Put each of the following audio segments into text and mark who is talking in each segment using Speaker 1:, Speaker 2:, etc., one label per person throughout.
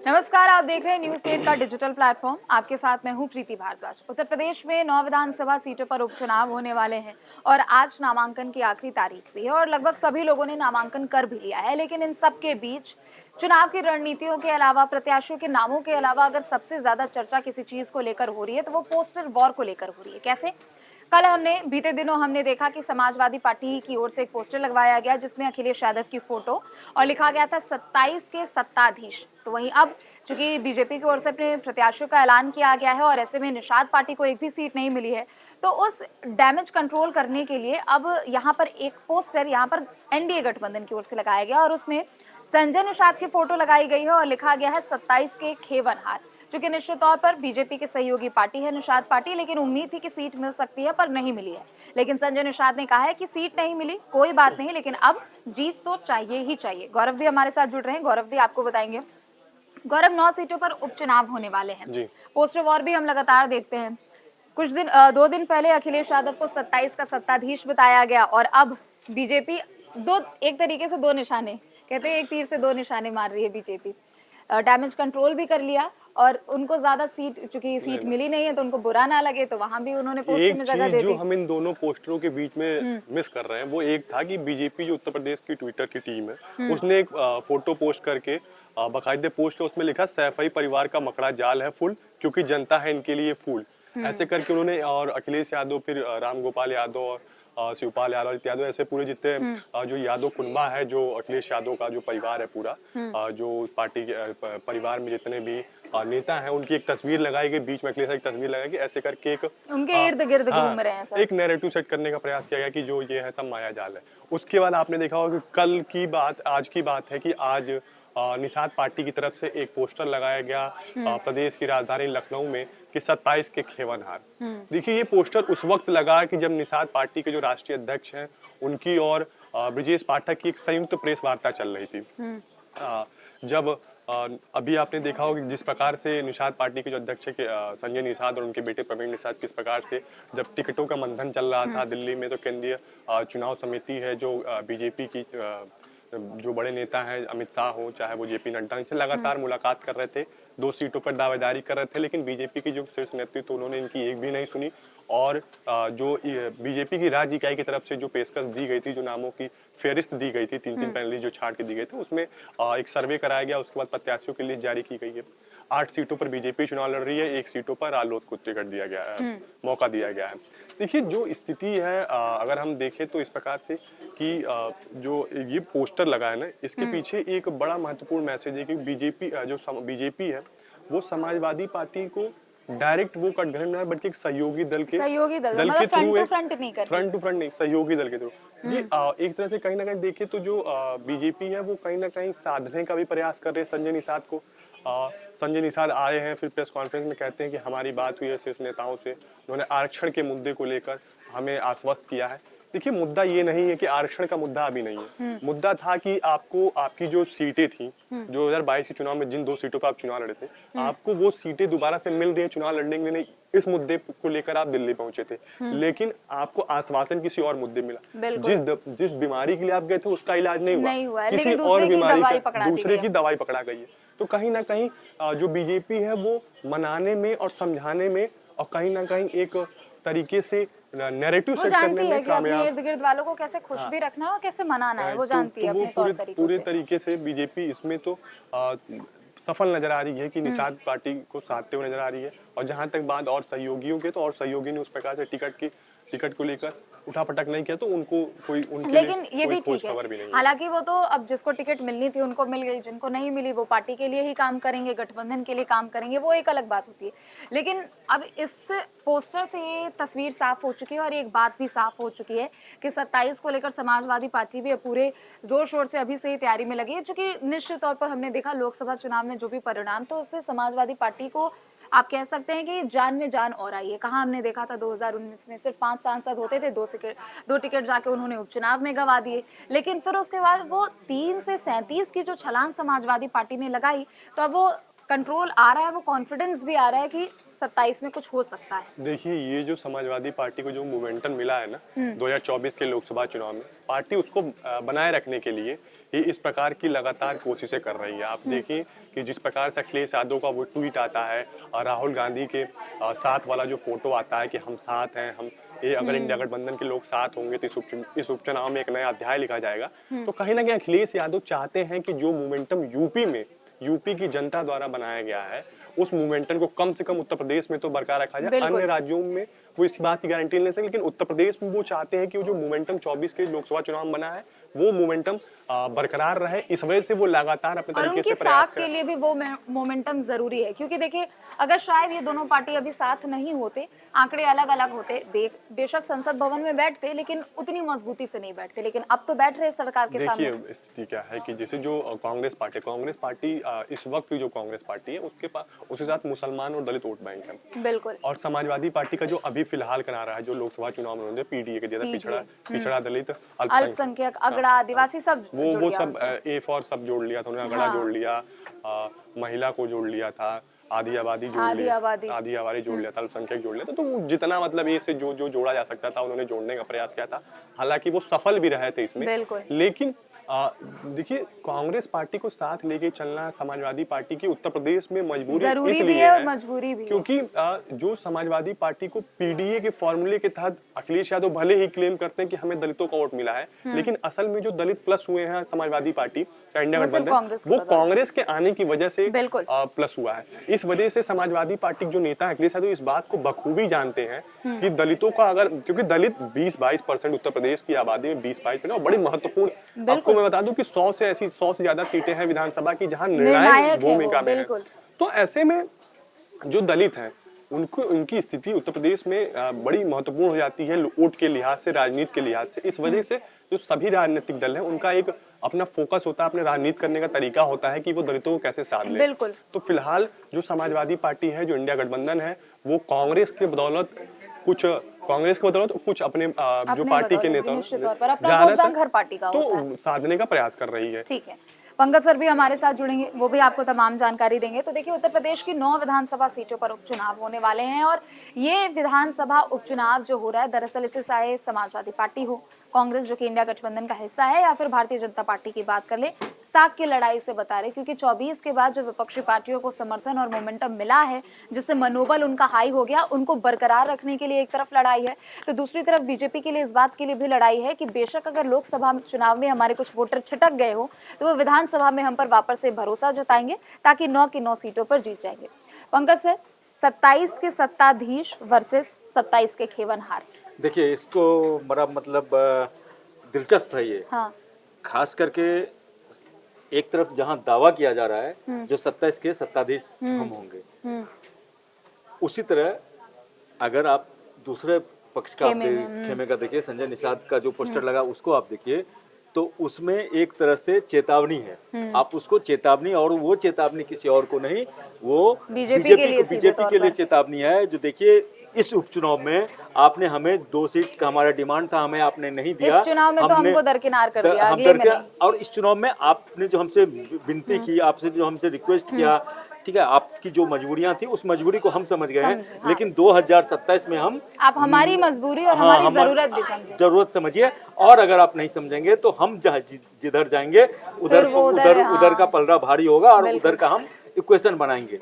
Speaker 1: नमस्कार, आप देख रहे हैं न्यूज़ 8 का डिजिटल प्लेटफॉर्म। आपके साथ मैं हूं प्रीति भारद्वाज। उत्तर प्रदेश में 9 विधानसभा सीटों पर उपचुनाव होने वाले हैं और आज नामांकन की आखिरी तारीख भी है और लगभग सभी लोगों ने नामांकन कर भी लिया है। लेकिन इन सब के बीच चुनाव की रणनीतियों के अलावा, प्रत्याशियों के नामों के अलावा अगर सबसे ज्यादा चर्चा किसी चीज को लेकर हो रही है तो वो पोस्टर वॉर को लेकर हो रही है। कैसे? कल बीते दिनों हमने देखा कि समाजवादी पार्टी की ओर से एक पोस्टर लगवाया गया जिसमें अखिलेश यादव की फोटो और लिखा गया था 27 के सत्ताधीश। तो वहीं अब चूंकि बीजेपी की ओर से अपने प्रत्याशियों का ऐलान किया गया है और ऐसे में निषाद पार्टी को एक भी सीट नहीं मिली है, तो उस डैमेज कंट्रोल करने के लिए अब यहाँ पर एक पोस्टर यहाँ पर एनडीए गठबंधन की ओर से लगाया गया और उसमें संजय निषाद की फोटो लगाई गई है और लिखा गया है 27 के खेवन हार। चूंकि निश्चित तौर पर बीजेपी की सहयोगी पार्टी है निषाद पार्टी, लेकिन उम्मीद थी कि सीट मिल सकती है पर नहीं मिली है। लेकिन संजय निषाद ने कहा है कि सीट नहीं मिली कोई बात नहीं, लेकिन अब जीत तो चाहिए ही चाहिए। गौरव भी हमारे साथ जुड़ रहे हैं। गौरव भी आपको बताएंगे। गौरव, 9 सीटों पर उपचुनाव होने वाले हैं। पोस्टर वॉर भी हम लगातार देखते हैं। कुछ दिन 2 दिन पहले अखिलेश यादव को 27 का सत्ताधीश बताया गया और अब बीजेपी एक तरीके से दो निशाने, कहते हैं एक तीर से दो निशाने मार रही है बीजेपी। डैमेज कंट्रोल भी कर लिया और उनको ज्यादा चूंकि सीट मिली नहीं है तो उनको बुरा ना लगे तो वहां भी उन्होंने पोस्टर में जगह दे दी।
Speaker 2: जो हम इन दोनों पोस्टरों के बीच में मिस कर रहे हैं वो एक था कि बीजेपी जो उत्तर प्रदेश की ट्विटर की टीम है उसने एक फोटो पोस्ट करके बाकायदे पोस्ट है, उसमें लिखा सैफई परिवार का मकड़ा जाल है फुल क्योंकि जनता है इनके लिए फूल। ऐसे करके उन्होंने और अखिलेश यादव फिर राम गोपाल यादव और शिवपाल यादव यादव ऐसे पूरे जितने जो यादव कुनबा है, जो अखिलेश यादव का जो परिवार है पूरा, जो पार्टी के परिवार में जितने भी नेता हैं उनकी एक तस्वीर लगाई गई, बीच में अखिलेश की तस्वीर लगाई गई। ऐसे करके एक
Speaker 1: उनके इर्द गिर्द घूम रहे हैं सब।
Speaker 2: एक नैरेटिव सेट करने का प्रयास किया गया कि जो ये है सब माया जाल है। उसके बाद आपने देखा होगा कि कल की बात आज की बात है कि आज निषाद पार्टी की तरफ से एक पोस्टर लगाया गया प्रदेश की राजधानी लखनऊ में कि 27 के खेवन हार। देखिए ये पोस्टर उस वक्त लगा कि जब निषाद पार्टी के जो राष्ट्रीय अध्यक्ष हैं उनकी और ब्रजेश पाठक की एक संयुक्त प्रेस वार्ता चल रही थी। जब अभी आपने देखा होगा कि जिस प्रकार से निषाद पार्टी के जो अध्यक्ष संजय निषाद और उनके बेटे प्रवीण निषाद किस प्रकार से जब टिकटों का मंथन चल रहा था दिल्ली में, तो केंद्रीय चुनाव समिति है जो बीजेपी की जो बड़े नेता हैं अमित शाह हो चाहे वो जेपी नड्डा, इनसे लगातार मुलाकात कर रहे थे, 2 सीटों पर दावेदारी कर रहे थे, लेकिन बीजेपी की जो शीर्ष नेतृत्व उन्होंने इनकी एक भी नहीं सुनी। और जो बीजेपी की राज्य इकाई की तरफ से जो पेशकश दी गई थी, जो नामों की फेहरिस्त दी गई थी, 3-3 पैनलिस्ट जो छांट के दी गए थे, उसमें एक सर्वे कराया गया। उसके बाद प्रत्याशियों की लिस्ट जारी की गई है। 8 सीटों पर बीजेपी चुनाव लड़ रही है, 1 सीटों पर रालोद को टिकट दिया गया है, मौका दिया गया है। देखिए जो स्थिति है अगर हम देखें तो इस प्रकार से कि जो ये पोस्टर लगा है ना, इसके पीछे एक बड़ा महत्वपूर्ण मैसेज है कि बीजेपी है वो समाजवादी पार्टी को डायरेक्ट वो गठबंधन में बल्कि एक सहयोगी दल के थ्रू, फ्रंट टू फ्रंट नहीं, सहयोगी दल के थ्रू ये एक तरह से कहीं ना कहीं देखे तो जो बीजेपी है वो कहीं ना कहीं साधने का भी प्रयास कर रहे हैं संजय निषाद को। संजय निषाद आए हैं, फिर प्रेस कॉन्फ्रेंस में कहते हैं कि हमारी बात हुई है शीर्ष नेताओं से, उन्होंने आरक्षण के मुद्दे को लेकर हमें आश्वस्त किया है। देखिए मुद्दा ये नहीं है कि आरक्षण का मुद्दा अभी नहीं है, मुद्दा था कि आपको आपकी जो सीटें थी 2022 के चुनाव में, जिन 2 सीटों पर आप चुनाव लड़े थे, आपको वो सीटें दोबारा से मिल रही है चुनाव लड़ने के लिए। इस मुद्दे को लेकर आप दिल्ली पहुंचे थे, लेकिन आपको आश्वासन किसी और मुद्दे मिला। जिस बीमारी के लिए आप गए थे उसका इलाज नहीं हुआ, किसी और बीमारी का दूसरे की दवाई पकड़ा गई है। तो कहीं ना कहीं जो बीजेपी है वो मनाने में और समझाने में और कहीं ना कहीं एक तरीके से नैरेटिव सेट करने में कामयाब,
Speaker 1: इर्द गिर्द वालों को कैसे खुश भी रखना है और कैसे मनाना है वो जानती है अपने तौर तरीकों से।
Speaker 2: पूरे तरीके से बीजेपी इसमें तो सफल नजर आ रही है कि निषाद पार्टी को साधते हुए नजर आ रही है। और जहां तक बात और सहयोगियों के, तो और सहयोगी ने उस प्रकार से टिकट को लेकर उठापटक नहीं किया, तो उनको कोई उनके
Speaker 1: लेकिन ये भी
Speaker 2: खोज
Speaker 1: ठीक
Speaker 2: खबर भी नहीं है।
Speaker 1: हालांकि वो तो अब जिसको टिकट मिलनी थी उनको मिल गई, जिनको नहीं मिली वो पार्टी के लिए ही काम करेंगे, गठबंधन के लिए काम करेंगे, वो एक अलग बात होती है। लेकिन अब इस पोस्टर से ये तस्वीर साफ हो चुकी है और एक बात भी साफ हो चुकी है कि 27 को लेकर समाजवादी पार्टी भी पूरे जोर शोर से अभी से ही तैयारी में लगी है। चूंकि निश्चित तौर पर हमने देखा लोकसभा चुनाव में जो भी परिणाम, तो उससे समाजवादी पार्टी को आप कह सकते हैं कि जान में जान और आई है। कहाँ हमने देखा था 2019 में सिर्फ 5 सांसद होते थे, 2 टिकट जाके उन्होंने उपचुनाव में गवा दिए, लेकिन फिर उसके बाद वो 3 से 37 की जो छलांग समाजवादी पार्टी ने लगाई, तो अब वो कंट्रोल आ रहा है, वो कॉन्फिडेंस भी आ रहा है कि 27 में कुछ हो सकता है।
Speaker 2: देखिए ये जो समाजवादी पार्टी को जो मोमेंटम मिला है ना 2024 के लोकसभा चुनाव में, पार्टी उसको बनाए रखने के लिए ये इस प्रकार की लगातार कोशिशें कर रही है। आप देखिए कि जिस प्रकार से अखिलेश यादव का वो ट्वीट आता है और राहुल गांधी के साथ वाला जो फोटो आता है कि हम साथ हैं, हम ये अगर इंडिया गठबंधन के लोग साथ होंगे तो इस उपचुनाव में एक नया अध्याय लिखा जाएगा। तो कहीं ना कहीं अखिलेश यादव चाहते हैं कि जो मोमेंटम यूपी की जनता द्वारा बनाया गया है उस मोमेंटम को कम से कम उत्तर प्रदेश में तो बरकरार रखा जाए। अन्य राज्यों में वो इस बात की गारंटी नहीं ले सकते, लेकिन उत्तर प्रदेश में वो चाहते हैं कि वो जो मोमेंटम 24 के लोकसभा चुनाव में बना है वो मोमेंटम बरकरार रहे। इस वजह से वो लगातार अपने तरीके से प्रयास
Speaker 1: के लिए भी वो मोमेंटम जरूरी है, क्योंकि देखिए अगर शायद ये दोनों पार्टी अभी साथ नहीं होते, आंकड़े अलग अलग होते, बेशक संसद भवन में बैठते लेकिन उतनी मजबूती से नहीं बैठते, लेकिन अब तो बैठ रहे सरकार के सामने।
Speaker 2: देखिए स्थिति क्या है कि जैसे जो कांग्रेस पार्टी इस वक्त की जो कांग्रेस पार्टी है उसके साथ मुसलमान और दलित वोट बैंक है
Speaker 1: बिल्कुल।
Speaker 2: और समाजवादी पार्टी का जो अभी फिलहाल करा रहा है जो लोकसभा चुनाव में उन्होंने पीडीए के दिया पिछड़ा दलित
Speaker 1: अल्पसंख्यक अगड़ा आदिवासी सब
Speaker 2: वो सब ए फॉर सब जोड़ लिया था उन्होंने, अगड़ा जोड़ लिया, महिला को जोड़ लिया था, आधी आबादी जोड़ लिया था, अल्पसंख्यक जोड़ लिया था। तो जितना मतलब ये से जो जोड़ा जा सकता था उन्होंने जोड़ने का प्रयास किया था, हालांकि वो सफल भी रहे थे इसमें। लेकिन देखिए कांग्रेस पार्टी को साथ लेके चलना समाजवादी पार्टी की उत्तर प्रदेश में मजबूरी इसलिए है मजबूरी भी क्योंकि जो समाजवादी पार्टी को पीडीए के फॉर्मूले के तहत अखिलेश यादव भले ही क्लेम करते हैं कि हमें दलितों का वोट मिला है, लेकिन असल में जो दलित प्लस हुए हैं समाजवादी पार्टी इंडिया गठबंधन वो कांग्रेस के आने की वजह से प्लस हुआ है। इस वजह से समाजवादी पार्टी के जो नेता अखिलेश यादव इस बात को बखूबी जानते हैं कि दलितों का अगर, क्योंकि दलित 20-22% उत्तर प्रदेश की आबादी में 20-22% और बड़ी महत्वपूर्ण, आपको मैं बता दूं कि 100 से ज्यादा सीटें हैं विधानसभा की जहां निर्णायक भूमिका में है। तो ऐसे में जो दलित हैं उनकी स्थिति उत्तर प्रदेश में बड़ी महत्वपूर्ण हो जाती है वोट के लिहाज से, राजनीति के लिहाज से। इस वजह से जो सभी राजनीतिक दल हैं उनका एक अपना फोकस होता है, अपने राजनीति करने का तरीका होता है कि वो दलितों को कैसे साथ ले। तो फिलहाल जो समाजवादी पार्टी है, जो इंडिया गठबंधन है, वो कांग्रेस के बदौलत कुछ अपने जो पार्टी के नेता तो साधने का प्रयास कर रही है।
Speaker 1: ठीक है, पंकज सर भी हमारे साथ जुड़ेंगे, वो भी आपको तमाम जानकारी देंगे। तो देखिए उत्तर प्रदेश की 9 विधानसभा सीटों पर उपचुनाव होने वाले हैं और ये विधानसभा उपचुनाव जो हो रहा है दरअसल इससे चाहे समाजवादी पार्टी हो, कांग्रेस जो कि इंडिया गठबंधन का हिस्सा है, या फिर भारतीय जनता पार्टी की बात कर ले, साख की लड़ाई से बता रहे, क्योंकि 24 के बाद जो विपक्षी पार्टियों को समर्थन और मोमेंटम मिला है जिससे मनोबल उनका हाई हो गया, उनको बरकरार रखने के लिए एक तरफ लड़ाई है, तो दूसरी तरफ बीजेपी के लिए इस बात के लिए भी लड़ाई है कि बेशक अगर लोकसभा चुनाव में हमारे कुछ वोटर छिटक गए हो तो वो विधानसभा में हम पर वापस से भरोसा जताएंगे ताकि 9 की 9 सीटों पर जीत जाएंगे। पंकज सर, 27 के सत्ताधीश वर्सेस 27 के खेवनहार,
Speaker 3: देखिए इसको बड़ा मतलब दिलचस्प है ये।
Speaker 1: हाँ।
Speaker 3: खास करके एक तरफ जहां दावा किया जा रहा है जो 27 के सत्ताधीश हम होंगे, उसी तरह अगर आप दूसरे पक्ष का खेमे का देखिए, संजय निषाद का जो पोस्टर लगा उसको आप देखिए, तो उसमें एक तरह से चेतावनी है। आप उसको चेतावनी, और वो चेतावनी किसी और को नहीं, वो बीजेपी के लिए चेतावनी है। जो देखिए इस उपचुनाव में आपने हमें 2 सीट का हमारा डिमांड था, हमें आपने नहीं दिया।
Speaker 1: इस चुनाव में तो हमको दरकिनार कर दिया, अगले में नहीं।
Speaker 3: और इस चुनाव में आपने जो हमसे विनती की, आपसे जो हमसे रिक्वेस्ट किया, ठीक है, आपकी जो मजबूरियां थी उस मजबूरी को हम समझ गए हैं, लेकिन 2027 में हम
Speaker 1: आप हमारी मजबूरी और हमारी जरूरत भी समझिए,
Speaker 3: जरूरत समझिए। और अगर आप नहीं समझेंगे तो हम जिधर जाएंगे उधर का पलड़ा भारी होगा और उधर का हम इक्वेशन बनाएंगे।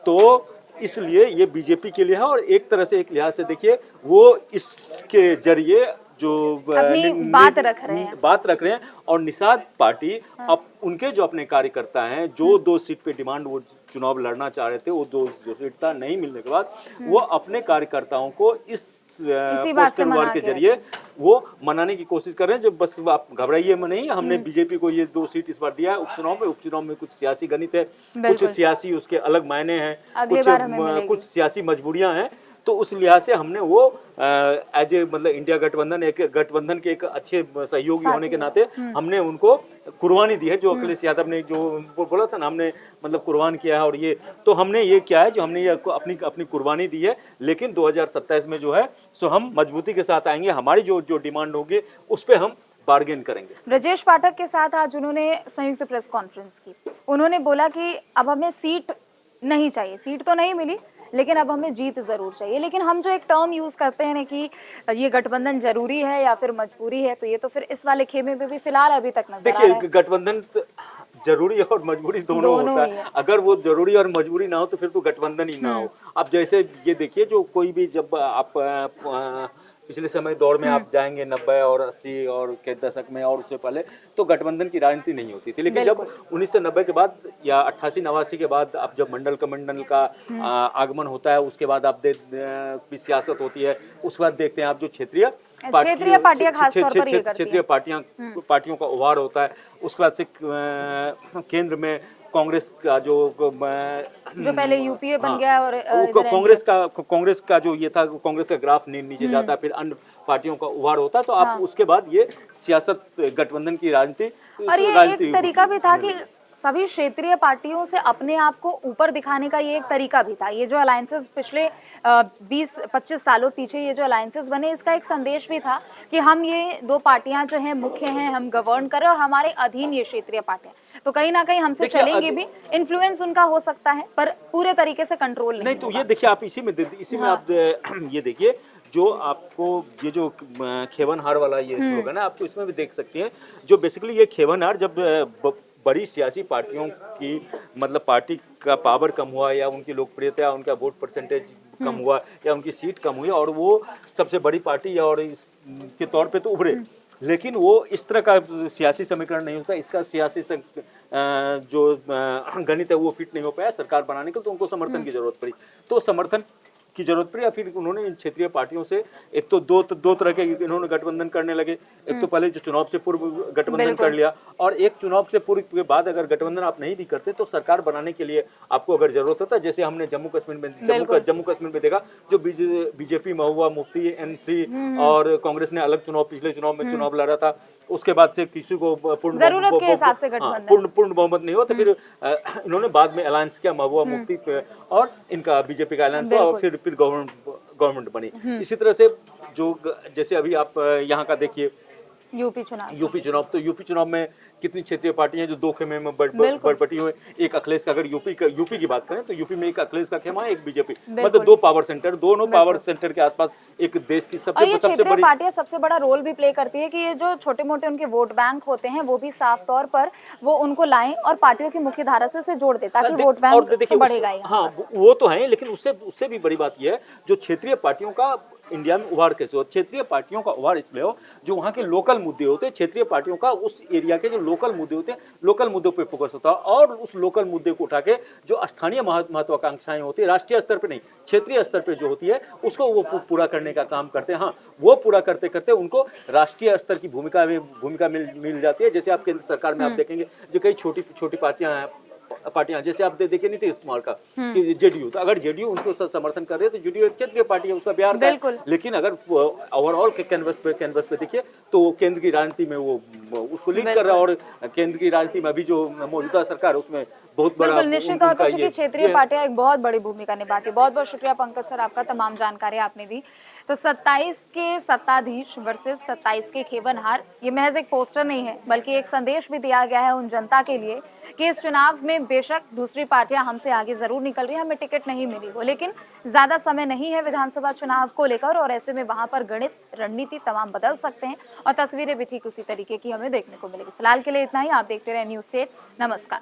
Speaker 3: तो इसलिए ये बीजेपी के लिए है, और एक तरह से एक लिहाज से देखिए वो इसके जरिए जो
Speaker 1: बात रख रहे हैं
Speaker 3: और निषाद पार्टी अब उनके जो अपने कार्यकर्ता हैं जो 2 सीट पे डिमांड वो चुनाव लड़ना चाह रहे थे, वो 2 सीट था नहीं मिलने के बाद वो अपने कार्यकर्ताओं को इस पोस्टर वार के जरिए वो मनाने की कोशिश कर रहे हैं। जो बस आप घबराइए में नहीं, हमने बीजेपी को ये 2 सीट इस बार दिया है उपचुनाव में कुछ सियासी गणित है, कुछ सियासी उसके अलग मायने हैं, कुछ सियासी मजबूरियां हैं। तो उस लिहाज से हमने वो एज ए मतलब इंडिया गठबंधन के एक अच्छे सहयोगी होने के नाते हमने उनको कुर्बानी दी है। जो अखिलेश यादव ने जो बोला था ना, हमने मतलब कुर्बान किया है, और ये तो हमने ये किया है, जो हमने ये अपनी कुर्बानी दी है। लेकिन 2027 में जो है सो हम मजबूती के साथ आएंगे, हमारी जो डिमांड होगी उस पर हम बार्गेन करेंगे।
Speaker 1: ब्रजेश पाठक के साथ आज उन्होंने संयुक्त प्रेस कॉन्फ्रेंस की, उन्होंने बोला कि अब हमें सीट नहीं चाहिए, सीट तो नहीं मिली लेकिन अब हमें जीत जरूर चाहिए। लेकिन हम जो एक टर्म यूज करते हैं ना कि ये गठबंधन जरूरी है या फिर मजबूरी है, तो ये तो फिर इस वाले खेमे में भी फिलहाल अभी तक नजर आ रहा है।
Speaker 3: देखिए गठबंधन जरूरी और मजबूरी दोनों
Speaker 1: दोनों
Speaker 3: होता
Speaker 1: ही
Speaker 3: है।
Speaker 1: है।
Speaker 3: अगर वो जरूरी और मजबूरी ना हो तो फिर तो गठबंधन ही ना हो। अब जैसे ये देखिए, जो कोई भी जब आप पिछले समय दौर में आप जाएंगे 90 और 80 और के दशक में और उससे पहले, तो गठबंधन की राजनीति नहीं होती थी। लेकिन जब 1990 के बाद या 88-89 के बाद अब जब मंडल कमंडल का आगमन होता है, उसके बाद आप की सियासत होती है, उसके बाद देखते हैं आप जो क्षेत्रीय
Speaker 1: पार्टियां खास तौर पर ये करती
Speaker 3: क्षेत्रीय पार्टियों का उभार होता है। उसके बाद से केंद्र में कांग्रेस का जो
Speaker 1: पहले यूपीए बन गया और
Speaker 3: कांग्रेस का जो ये था, कांग्रेस का ग्राफ नीचे जाता है, फिर अन्य पार्टियों का उभार होता है, तो आप उसके बाद ये सियासत गठबंधन की राजनीति,
Speaker 1: और ये एक तरीका भी था कि सभी क्षेत्रीय पार्टियों से अपने आप को ऊपर दिखाने का ये एक तरीका भी था। ये जो अलायंसेस पिछले 20-25 सालों पीछे ये जो अलायंसेस बने, इसका एक संदेश भी था कि हम ये दो पार्टियां जो हैं मुख्य हैं, हम गवर्न करें और हमारे अधीन ये क्षेत्रीय पार्टियां, तो कहीं ना कहीं हमसे चलेंगे भी, इन्फ्लुएंस उनका हो सकता है पर पूरे तरीके से कंट्रोल नहीं।
Speaker 3: तो ये देखिए आप इसी में आप ये देखिए, जो आपको ये जो खेवन हार वाला ये स्लोगन है, आपको इसमें भी देख सकते हैं। जो बेसिकली ये खेवन हार, जब बड़ी सियासी पार्टियों की मतलब पार्टी का पावर कम हुआ या उनकी लोकप्रियता, उनका वोट परसेंटेज कम हुआ या उनकी सीट कम हुई और वो सबसे बड़ी पार्टी और के तौर पे तो उभरे, लेकिन वो इस तरह का सियासी समीकरण नहीं होता। इसका सियासी जो गणित है वो फिट नहीं हो पाया सरकार बनाने के, तो उनको समर्थन की जरूरत पड़ी। तो समर्थन की जरूरत पड़ी, या फिर उन्होंने इन क्षेत्रीय पार्टियों से एक तो दो तरह के इन्होंने गठबंधन करने लगे। एक तो पहले जो चुनाव से पूर्व गठबंधन कर लिया, और एक चुनाव से पूर्व के बाद अगर गठबंधन आप नहीं भी करते तो सरकार बनाने के लिए आपको अगर जरूरत होता है, जैसे हमने जम्मू कश्मीर में देखा, जो बीजेपी, महुआ, मुफ्ती, एनसी और कांग्रेस ने अलग पिछले चुनाव में चुनाव लड़ा था, उसके बाद से किसी को पूर्ण बहुमत नहीं हुआ, तो फिर इन्होंने बाद में अलायंस किया, महुआ, मुफ्ती और इनका बीजेपी का अलायंस हुआ और फिर गवर्नमेंट बनी। इसी तरह से जो जैसे अभी आप यहाँ का देखिए यूपी चुनाव, तो यूपी चुनाव में कितनी क्षेत्रीय पार्टियां जो दो खेमे में बटी हुई। एक अखिलेश का, अगर यूपी की बात करें तो यूपी में एक अखिलेश का खेमा है, एक बीजेपी, मतलब दो पावर सेंटर, दोनों पावर सेंटर के आसपास एक देश की सबसे बड़ी
Speaker 1: पार्टियां सबसे बड़ा रोल भी प्ले करती है कि ये जो छोटे मोटे उनके वोट बैंक होते हैं वो भी साफ तौर पर वो उनको लाएं और पार्टियों की मुख्य धारा से जोड़ दे, ताकि वोट बैंक बढ़ेगा।
Speaker 3: हाँ, वो तो है, लेकिन उससे भी बड़ी बात यह है जो क्षेत्रीय पार्टियों का इंडिया में उभार कैसे हो। क्षेत्रीय पार्टियों का उभार इसलिए हो जो वहाँ के लोकल मुद्दे होते हैं। क्षेत्रीय पार्टियों का उस एरिया के जो लोकल मुद्दे होते हैं, लोकल मुद्दों पे फोकस होता है, और उस लोकल मुद्दे को उठा के जो स्थानीय महत्वाकांक्षाएं होती है, राष्ट्रीय स्तर पे नहीं, क्षेत्रीय स्तर पे जो होती है, उसको वो पूरा करने का काम करते हैं। हाँ, वो पूरा करते करते उनको राष्ट्रीय स्तर की भूमिका मिल जाती है। जैसे आप केंद्र सरकार में आप देखेंगे जो कई छोटी पार्टियां, जैसे आप देखिए नीतीश कुमार का कि जेडीयू, तो अगर जेडीयू उनको समर्थन कर रहे हैं तो जेडीयू एक क्षेत्रीय पार्टी है, उसका बिहार का है। लेकिन अगर ओवरऑल के कैनवस पे देखिए तो केंद्र की राजनीति में वो उसको लीड कर रहा है, और केंद्र की राजनीति में अभी जो मौजूदा सरकार उसमें बहुत बड़ा
Speaker 1: निश्चित तौर पर क्षेत्रीय पार्टियां एक बहुत बड़ी भूमिका निभाती है। बहुत बहुत शुक्रिया पंकज सर, आपका तमाम जानकारी आपने दी। तो 27 के सत्ताधीश वर्सेस 27 के खेवनहार, ये महज एक पोस्टर नहीं है बल्कि एक संदेश भी दिया गया है उन जनता के लिए कि इस चुनाव में बेशक दूसरी पार्टियां हमसे आगे जरूर निकल रही है, हमें टिकट नहीं मिली हो, लेकिन ज्यादा समय नहीं है विधानसभा चुनाव को लेकर, और ऐसे में वहां पर गणित, रणनीति तमाम बदल सकते हैं और तस्वीरें भी ठीक उसी तरीके की हमें देखने को मिलेगी। फिलहाल के लिए इतना ही। आप देखते रहे न्यूज़ 8। नमस्कार।